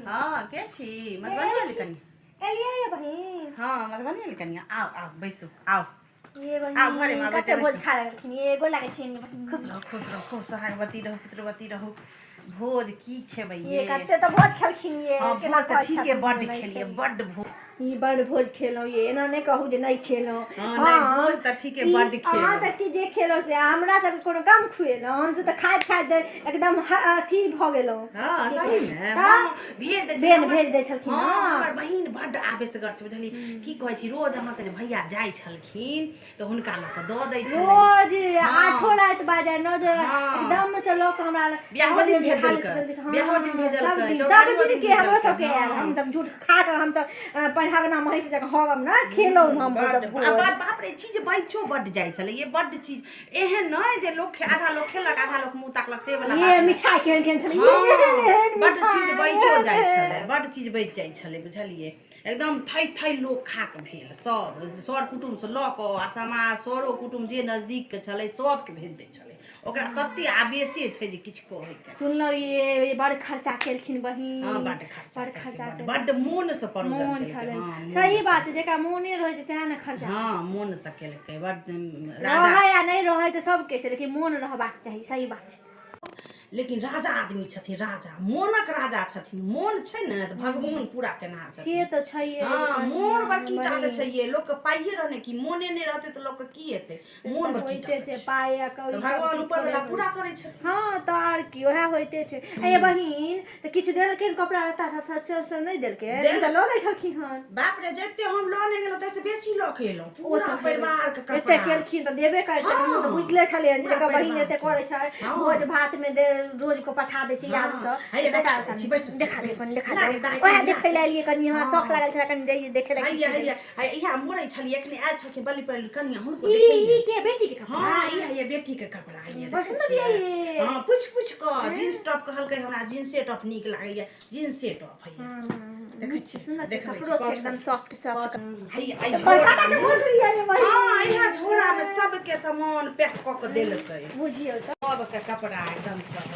हां के छी मधुबनी ले कनी एलिए ये बहिन। हां मधुबनी ले कनी आओ आओ बैसू आओ ये बहिन आओ घरे में कते भोज खा रहलखिन ये गो लागे छी खुश रहो खूब सहायवती रहो पुत्रवती रहो भोज की खेबै ये कते तो भोज खेलखिन ये हां केना भोज त ठीके बड्ड खेलिए बड्ड भोज ई बड़ भोज खेलो ये एना नहीं कहू जे नहीं खेलो हां भोज त ठीके बड्ड खेलो हां त कि जे खेलो से हमरा सब कोनो काम खुएलो हम से त खाइत खाइत एकदम अथी भ गेलो हां सही में हां भेज दे छलखिन हां हमर बहिन बड्ड आवेशगर छै बुझली की कहै छी रोज हमर के भैया जाय छलखिन त हुनका ल के द दै छै रोज आठो रात बाजार न जो एकदम से लोग हमरा बियाह दिन भेज देलकै बियाह दिन भेजल सब दिन के हमरो सब के हम सब झूठ खा के हम सब पढ़ागना महिष जक होगम ना खेलो हम बाप रे चीज बैचो बड्ड जाय छले ये बड्ड चीज एहन नै जे लोग आधा लोग खेलक आधा लोग मुंह ताकलक से वाला ये मिठाई केहन छले बड्ड चीज बैचो जाय छले बड्ड चीज बैच जाय छले बुझलिए एकदम थई लोग खा के भेल सब सर कुटुम से ल क आ समाज सरो कुटुम जे नजदीक के छले सब के भेज दे छले ओकरा कते आवेशे छै जे किछ कहै के सुनलो ये बड़ खर्चा केलखिन बहिन हां बड्ड खर्चा बड्ड मोन से परोजन छले सही बात है जेका मोने रहे छै सेहा न खर्चा हां मोन से केलकै बड्ड रहे या नहीं रहे तो सब के छै लेकिन मोन रहबाक चाहिए सही बात छै लेकिन राजा आदमी छथिन राजा मोनक राजा छथिन मोन छै न त भगवान पूरा केना छथिन से तो छै हां मोन बड़कीटा के छै लोग के पाइए रहने की मोने नहीं रहते त लोग के की हेतै मोन बड़कीटा छै पाइ आ कौड़ी भगवान ऊपर वाला पूरा करे छथिन हां त आर की ओहे होइते छै ए बहिन त किछ देलकै कपड़ा लत्ता सब नहीं देलकै त लोगे छलखिन हन बाप रे जत्ते हम लने गेलो तै से बेसी ल के एलो पूरा परिवार के कपड़ा एते केलखिन त देबे करतै हम त बुझले छलिए जे का बहिन एते करे छै भोज भात में रोज को पठा दे छै याद से देखा दे ओहे देखै ले लिए कनी हमरा शौक लागल छै कनी देखे ले इहा मोरै छलिए एखने आयल छलखिन बलि पर कनिया हुनको देखै ई के बेटी के कपड़ा हां इहा ये बेटी के कपड़ा ये बसमती ये हां पूछ क जींस टॉप कहलकै हमरा जींसे टॉप नीक लागैया जींसे टॉप है देखै छी सुन्दर कपड़ो छै एकदम सॉफ्ट हां इहा झोरा में सब के सामान पैक क के देलकै बुझियो त सब के कपड़ा एकदम सब